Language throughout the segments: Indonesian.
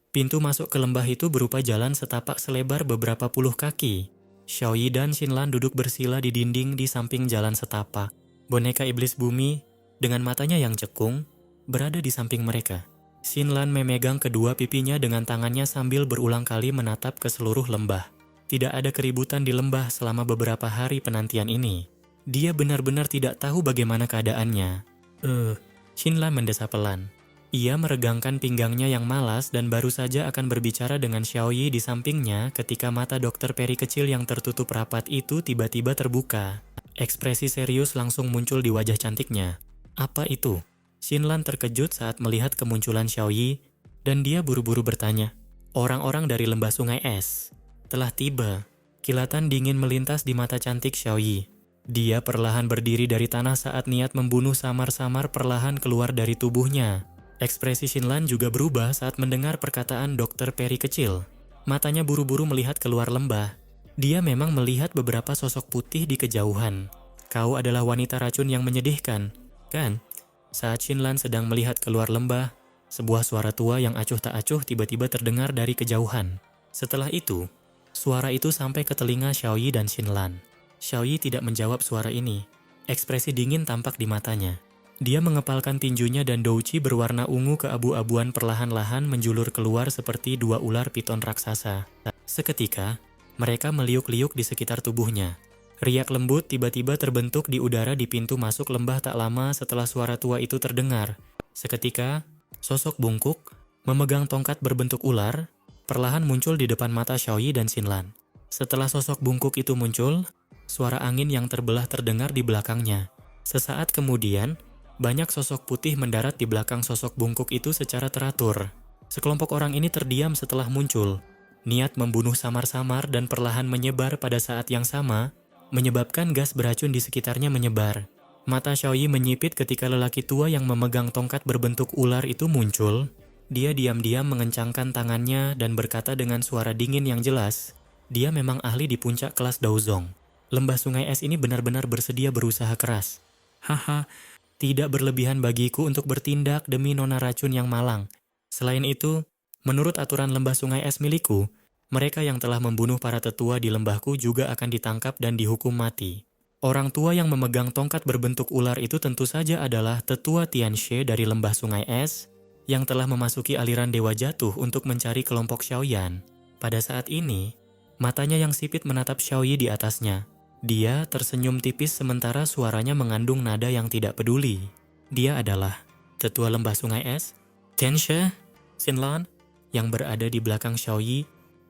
Pintu masuk ke lembah itu berupa jalan setapak selebar beberapa puluh kaki. Xiaoyi dan Xinlan duduk bersila di dinding di samping jalan setapak. Boneka iblis bumi dengan matanya yang cekung berada di samping mereka. Xinlan memegang kedua pipinya dengan tangannya sambil berulang kali menatap ke seluruh lembah. Tidak ada keributan di lembah selama beberapa hari penantian ini. Dia benar-benar tidak tahu bagaimana keadaannya. Xinlan mendesah pelan. Ia meregangkan pinggangnya yang malas dan baru saja akan berbicara dengan Xiaoyi di sampingnya ketika mata dokter peri kecil yang tertutup rapat itu tiba-tiba terbuka. Ekspresi serius langsung muncul di wajah cantiknya. Apa itu? Xinlan terkejut saat melihat kemunculan Xiaoyi dan dia buru-buru bertanya. Orang-orang dari lembah sungai es telah tiba. Kilatan dingin melintas di mata cantik Xiaoyi. Dia perlahan berdiri dari tanah saat niat membunuh samar-samar perlahan keluar dari tubuhnya. Ekspresi Xinlan juga berubah saat mendengar perkataan dokter peri kecil. Matanya buru-buru melihat keluar lembah. Dia memang melihat beberapa sosok putih di kejauhan. Kau adalah wanita racun yang menyedihkan, kan? Saat Xinlan sedang melihat keluar lembah, sebuah suara tua yang acuh tak acuh tiba-tiba terdengar dari kejauhan. Setelah itu, suara itu sampai ke telinga Xiaoyi dan Xinlan. Xiaoyi tidak menjawab suara ini. Ekspresi dingin tampak di matanya. Dia mengepalkan tinjunya dan douci berwarna ungu keabu-abuan perlahan-lahan menjulur keluar seperti dua ular piton raksasa. Seketika, mereka meliuk-liuk di sekitar tubuhnya. Riak lembut tiba-tiba terbentuk di udara di pintu masuk lembah tak lama setelah suara tua itu terdengar. Seketika, sosok bungkuk, memegang tongkat berbentuk ular, perlahan muncul di depan mata Xiaoyi dan Xinlan. Setelah sosok bungkuk itu muncul, suara angin yang terbelah terdengar di belakangnya. Sesaat kemudian, banyak sosok putih mendarat di belakang sosok bungkuk itu secara teratur. Sekelompok orang ini terdiam setelah muncul. Niat membunuh samar-samar dan perlahan menyebar pada saat yang sama, menyebabkan gas beracun di sekitarnya menyebar. Mata Xiaoyi menyipit ketika lelaki tua yang memegang tongkat berbentuk ular itu muncul. Dia diam-diam mengencangkan tangannya dan berkata dengan suara dingin yang jelas, dia memang ahli di puncak kelas Daozong. Lembah sungai es ini benar-benar bersedia berusaha keras. Haha. Tidak berlebihan bagiku untuk bertindak demi nona racun yang malang. Selain itu, menurut aturan lembah sungai es milikku, mereka yang telah membunuh para tetua di lembahku juga akan ditangkap dan dihukum mati. Orang tua yang memegang tongkat berbentuk ular itu tentu saja adalah tetua Tianxie dari lembah sungai es yang telah memasuki aliran dewa jatuh untuk mencari kelompok Xiaoyan. Pada saat ini, matanya yang sipit menatap Xiaoyi di atasnya. Dia tersenyum tipis sementara suaranya mengandung nada yang tidak peduli. Dia adalah tetua lembah sungai es, Tianxie. Xinlan, yang berada di belakang Xiaoyi,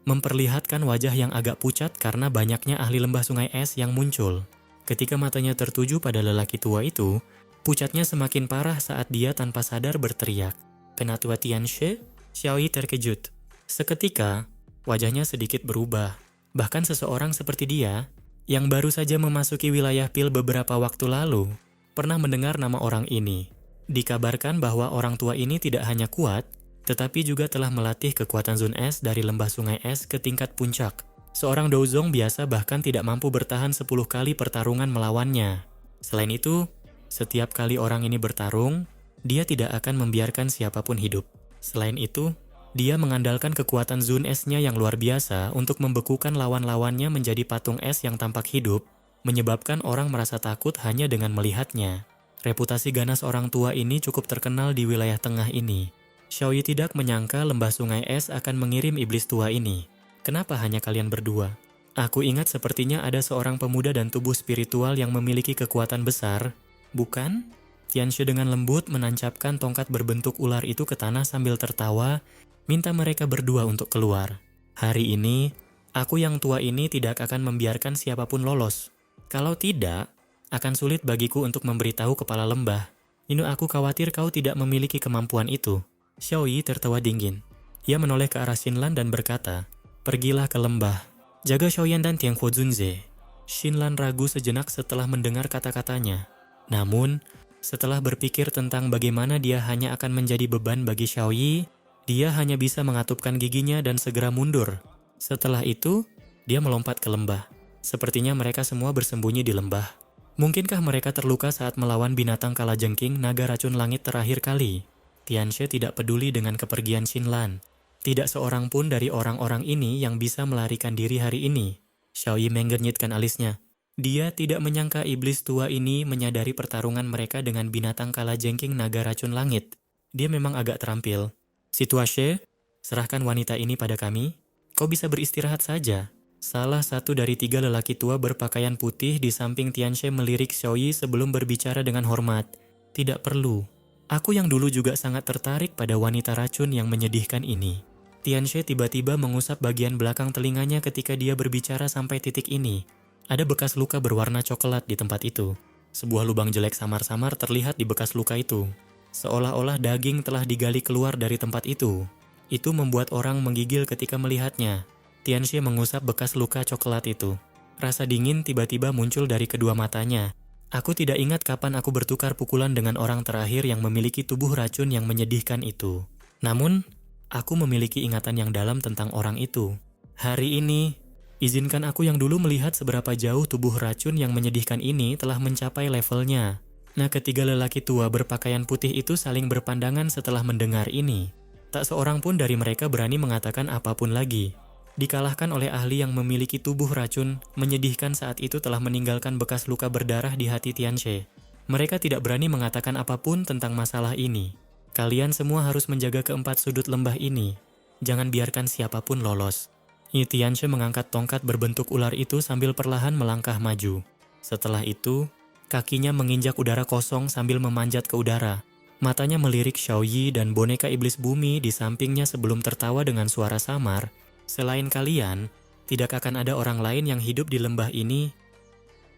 memperlihatkan wajah yang agak pucat karena banyaknya ahli lembah sungai es yang muncul. Ketika matanya tertuju pada lelaki tua itu, pucatnya semakin parah saat dia tanpa sadar berteriak. Penatua Tianxie? Xiaoyi terkejut. Seketika, wajahnya sedikit berubah. Bahkan seseorang seperti dia, yang baru saja memasuki wilayah Pil beberapa waktu lalu, pernah mendengar nama orang ini. Dikabarkan bahwa orang tua ini tidak hanya kuat, tetapi juga telah melatih kekuatan Zun Es dari lembah sungai es ke tingkat puncak. Seorang Daozong biasa bahkan tidak mampu bertahan 10 kali pertarungan melawannya. Selain itu, setiap kali orang ini bertarung, dia tidak akan membiarkan siapapun hidup. Selain itu, dia mengandalkan kekuatan Zun Es-nya yang luar biasa untuk membekukan lawan-lawannya menjadi patung es yang tampak hidup, menyebabkan orang merasa takut hanya dengan melihatnya. Reputasi ganas orang tua ini cukup terkenal di wilayah tengah ini. Xiaoyi tidak menyangka lembah sungai es akan mengirim iblis tua ini. Kenapa hanya kalian berdua? Aku ingat sepertinya ada seorang pemuda dan tubuh spiritual yang memiliki kekuatan besar, bukan? Tianxie dengan lembut menancapkan tongkat berbentuk ular itu ke tanah sambil tertawa, minta mereka berdua untuk keluar. Hari ini, aku yang tua ini tidak akan membiarkan siapapun lolos. Kalau tidak, akan sulit bagiku untuk memberitahu kepala lembah. Ini aku khawatir kau tidak memiliki kemampuan itu. Xiaoyi tertawa dingin. Ia menoleh ke arah Xinlan dan berkata, pergilah ke lembah. Jaga Xiaoyan dan Tianhuo Zunze. Xinlan ragu sejenak setelah mendengar kata-katanya. Namun, setelah berpikir tentang bagaimana dia hanya akan menjadi beban bagi Xiaoyi, dia hanya bisa mengatupkan giginya dan segera mundur. Setelah itu, dia melompat ke lembah. Sepertinya mereka semua bersembunyi di lembah. Mungkinkah mereka terluka saat melawan binatang kalajengking naga racun langit terakhir kali? Tianxie tidak peduli dengan kepergian Xinlan. Tidak seorang pun dari orang-orang ini yang bisa melarikan diri hari ini. Xiaoyi menggernyitkan alisnya. Dia tidak menyangka iblis tua ini menyadari pertarungan mereka dengan binatang kalajengking naga racun langit. Dia memang agak terampil. Situasi, serahkan wanita ini pada kami. Kau bisa beristirahat saja. Salah satu dari 3 lelaki tua berpakaian putih di samping Tianxie melirik Xiaoyi sebelum berbicara dengan hormat. Tidak perlu. Aku yang dulu juga sangat tertarik pada wanita racun yang menyedihkan ini. Tianxie tiba-tiba mengusap bagian belakang telinganya ketika dia berbicara sampai titik ini. Ada bekas luka berwarna coklat di tempat itu. Sebuah lubang jelek samar-samar terlihat di bekas luka itu. Seolah-olah daging telah digali keluar dari tempat itu. Itu membuat orang menggigil ketika melihatnya. Tianxie mengusap bekas luka coklat itu. Rasa dingin tiba-tiba muncul dari kedua matanya. Aku tidak ingat kapan aku bertukar pukulan dengan orang terakhir yang memiliki tubuh racun yang menyedihkan itu. Namun, aku memiliki ingatan yang dalam tentang orang itu. Hari ini, izinkan aku yang dulu melihat seberapa jauh tubuh racun yang menyedihkan ini telah mencapai levelnya. Nah, ketiga lelaki tua berpakaian putih itu saling berpandangan setelah mendengar ini. Tak seorang pun dari mereka berani mengatakan apapun lagi. Dikalahkan oleh ahli yang memiliki tubuh racun, menyedihkan saat itu telah meninggalkan bekas luka berdarah di hati Tianxie. Mereka tidak berani mengatakan apapun tentang masalah ini. Kalian semua harus menjaga keempat sudut lembah ini. Jangan biarkan siapapun lolos. Tianxie mengangkat tongkat berbentuk ular itu sambil perlahan melangkah maju. Setelah itu, kakinya menginjak udara kosong sambil memanjat ke udara. Matanya melirik Xiaoyi dan boneka iblis bumi di sampingnya sebelum tertawa dengan suara samar. Selain kalian, tidak akan ada orang lain yang hidup di lembah ini.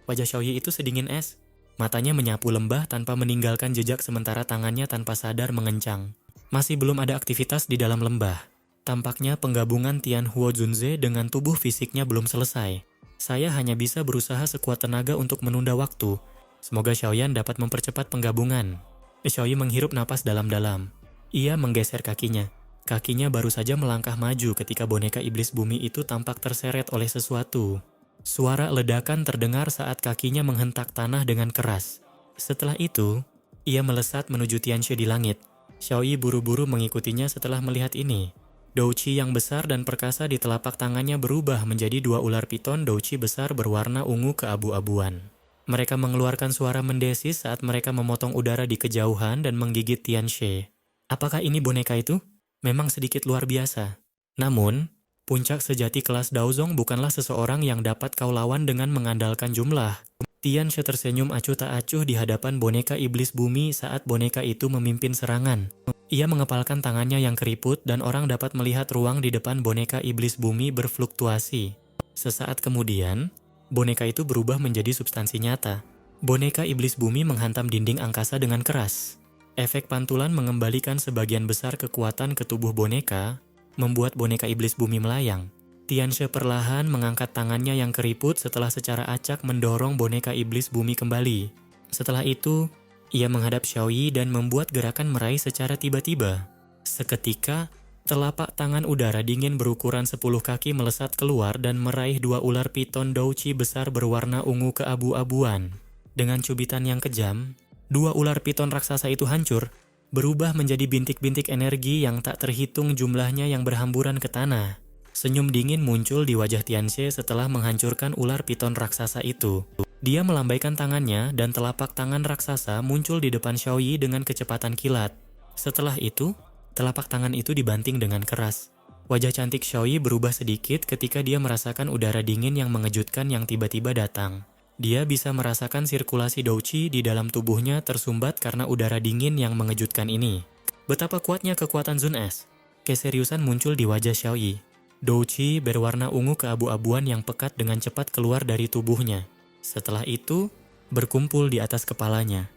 Wajah Xiaoyi itu sedingin es. Matanya menyapu lembah tanpa meninggalkan jejak sementara tangannya tanpa sadar mengencang. Masih belum ada aktivitas di dalam lembah. Tampaknya penggabungan Tian Huo Junze dengan tubuh fisiknya belum selesai. Saya hanya bisa berusaha sekuat tenaga untuk menunda waktu. Semoga Xiaoyan dapat mempercepat penggabungan. Xiaoyi menghirup napas dalam-dalam. Ia menggeser kakinya. Kakinya baru saja melangkah maju ketika boneka iblis bumi itu tampak terseret oleh sesuatu. Suara ledakan terdengar saat kakinya menghentak tanah dengan keras. Setelah itu, ia melesat menuju Tianxie di langit. Xiaoyi buru-buru mengikutinya setelah melihat ini. Douqi yang besar dan perkasa di telapak tangannya berubah menjadi 2 ular piton douqi besar berwarna ungu keabu-abuan. Mereka mengeluarkan suara mendesis saat mereka memotong udara di kejauhan dan menggigit Tianxie. Apakah ini boneka itu? Memang sedikit luar biasa. Namun, puncak sejati kelas Daozong bukanlah seseorang yang dapat kau lawan dengan mengandalkan jumlah. Tianxie tersenyum acuh tak acuh di hadapan boneka iblis bumi saat boneka itu memimpin serangan. Ia mengepalkan tangannya yang keriput dan orang dapat melihat ruang di depan boneka iblis bumi berfluktuasi. Sesaat kemudian, boneka itu berubah menjadi substansi nyata. Boneka iblis bumi menghantam dinding angkasa dengan keras. Efek pantulan mengembalikan sebagian besar kekuatan ke tubuh boneka, membuat boneka iblis bumi melayang. Tianxie perlahan mengangkat tangannya yang keriput setelah secara acak mendorong boneka iblis bumi kembali. Setelah itu, ia menghadap Xiaoyi dan membuat gerakan meraih secara tiba-tiba. Seketika, telapak tangan udara dingin berukuran 10 kaki melesat keluar dan meraih 2 ular piton douqi besar berwarna ungu keabu-abuan. Dengan cubitan yang kejam, 2 ular piton raksasa itu hancur, berubah menjadi bintik-bintik energi yang tak terhitung jumlahnya yang berhamburan ke tanah. Senyum dingin muncul di wajah Tianxie setelah menghancurkan ular piton raksasa itu. Dia melambaikan tangannya dan telapak tangan raksasa muncul di depan Xiaoyi dengan kecepatan kilat. Setelah itu, telapak tangan itu dibanting dengan keras. Wajah cantik Xiaoyi berubah sedikit ketika dia merasakan udara dingin yang mengejutkan yang tiba-tiba datang. Dia bisa merasakan sirkulasi douqi di dalam tubuhnya tersumbat karena udara dingin yang mengejutkan ini. Betapa kuatnya kekuatan Zun Es. Keseriusan muncul di wajah Xiaoyi. Douqi berwarna ungu keabu-abuan yang pekat dengan cepat keluar dari tubuhnya. Setelah itu, berkumpul di atas kepalanya.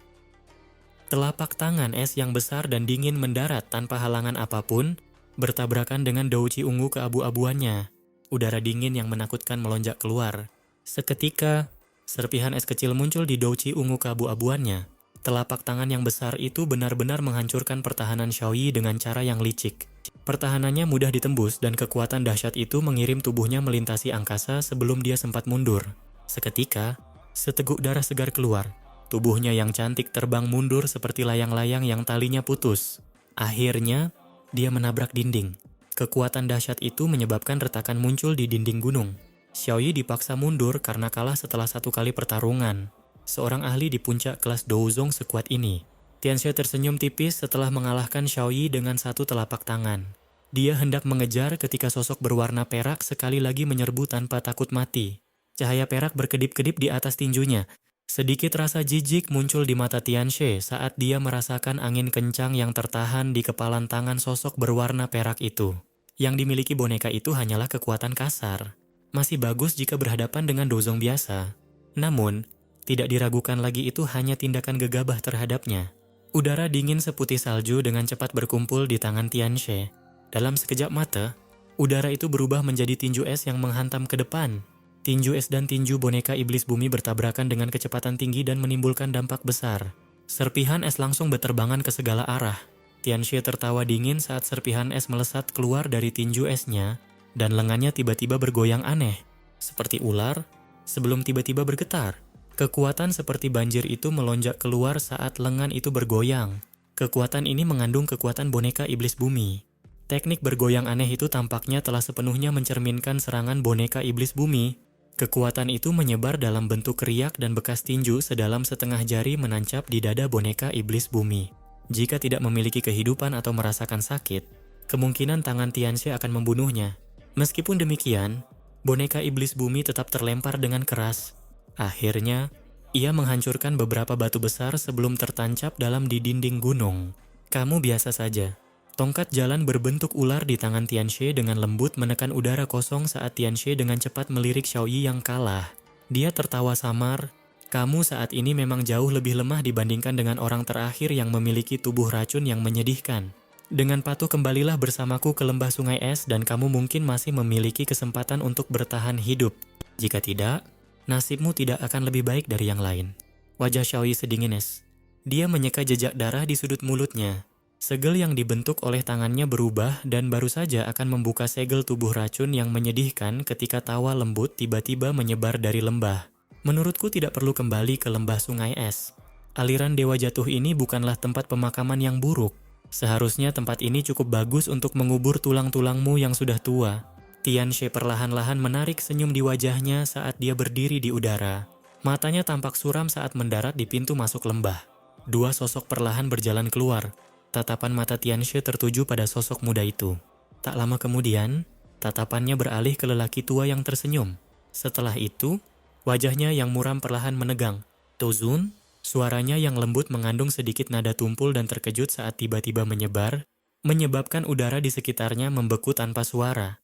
Telapak tangan es yang besar dan dingin mendarat tanpa halangan apapun, bertabrakan dengan douqi ungu keabu-abuannya. Udara dingin yang menakutkan melonjak keluar. Seketika, serpihan es kecil muncul di douqi ungu keabu-abuannya. Telapak tangan yang besar itu benar-benar menghancurkan pertahanan Xiaoyi dengan cara yang licik. Pertahanannya mudah ditembus dan kekuatan dahsyat itu mengirim tubuhnya melintasi angkasa sebelum dia sempat mundur. Seketika, seteguk darah segar keluar. Tubuhnya yang cantik terbang mundur seperti layang-layang yang talinya putus. Akhirnya, dia menabrak dinding. Kekuatan dahsyat itu menyebabkan retakan muncul di dinding gunung. Xiaoyi dipaksa mundur karena kalah setelah 1 kali pertarungan. Seorang ahli di puncak kelas Douzong sekuat ini. Tianxie tersenyum tipis setelah mengalahkan Xiaoyi dengan 1 telapak tangan. Dia hendak mengejar ketika sosok berwarna perak sekali lagi menyerbu tanpa takut mati. Cahaya perak berkedip-kedip di atas tinjunya. Sedikit rasa jijik muncul di mata Tianxie saat dia merasakan angin kencang yang tertahan di kepalan tangan sosok berwarna perak itu. Yang dimiliki boneka itu hanyalah kekuatan kasar. Masih bagus jika berhadapan dengan Douzong biasa. Namun, tidak diragukan lagi itu hanya tindakan gegabah terhadapnya. Udara dingin seputih salju dengan cepat berkumpul di tangan Tianxie. Dalam sekejap mata, udara itu berubah menjadi tinju es yang menghantam ke depan. Tinju es dan tinju boneka iblis bumi bertabrakan dengan kecepatan tinggi dan menimbulkan dampak besar. Serpihan es langsung berterbangan ke segala arah. Tianxie tertawa dingin saat serpihan es melesat keluar dari tinju esnya, dan lengannya tiba-tiba bergoyang aneh, seperti ular, sebelum tiba-tiba bergetar. Kekuatan seperti banjir itu melonjak keluar saat lengan itu bergoyang. Kekuatan ini mengandung kekuatan boneka iblis bumi. Teknik bergoyang aneh itu tampaknya telah sepenuhnya mencerminkan serangan boneka iblis bumi. Kekuatan itu menyebar dalam bentuk riak dan bekas tinju sedalam setengah jari menancap di dada boneka iblis bumi. Jika tidak memiliki kehidupan atau merasakan sakit, kemungkinan tangan Tianxie akan membunuhnya. Meskipun demikian, boneka iblis bumi tetap terlempar dengan keras. Akhirnya, ia menghancurkan beberapa batu besar sebelum tertancap dalam di dinding gunung. Kamu biasa saja. Tongkat jalan berbentuk ular di tangan Tianxie dengan lembut menekan udara kosong saat Tianxie dengan cepat melirik Xiaoyi yang kalah. Dia tertawa samar. Kamu saat ini memang jauh lebih lemah dibandingkan dengan orang terakhir yang memiliki tubuh racun yang menyedihkan. Dengan patuh kembalilah bersamaku ke lembah sungai es dan kamu mungkin masih memiliki kesempatan untuk bertahan hidup. Jika tidak, nasibmu tidak akan lebih baik dari yang lain. Wajah Xiaoyi sedingin es. Dia menyeka jejak darah di sudut mulutnya. Segel yang dibentuk oleh tangannya berubah dan baru saja akan membuka segel tubuh racun yang menyedihkan ketika tawa lembut tiba-tiba menyebar dari lembah. Menurutku tidak perlu kembali ke lembah sungai es. Aliran dewa jatuh ini bukanlah tempat pemakaman yang buruk. Seharusnya tempat ini cukup bagus untuk mengubur tulang-tulangmu yang sudah tua. Tianxie perlahan-lahan menarik senyum di wajahnya saat dia berdiri di udara. Matanya tampak suram saat mendarat di pintu masuk lembah. 2 sosok perlahan berjalan keluar. Tatapan mata Tianxie tertuju pada sosok muda itu. Tak lama kemudian, tatapannya beralih ke lelaki tua yang tersenyum. Setelah itu, wajahnya yang muram perlahan menegang. Douzong, suaranya yang lembut mengandung sedikit nada tumpul dan terkejut saat tiba-tiba menyebar, menyebabkan udara di sekitarnya membeku tanpa suara.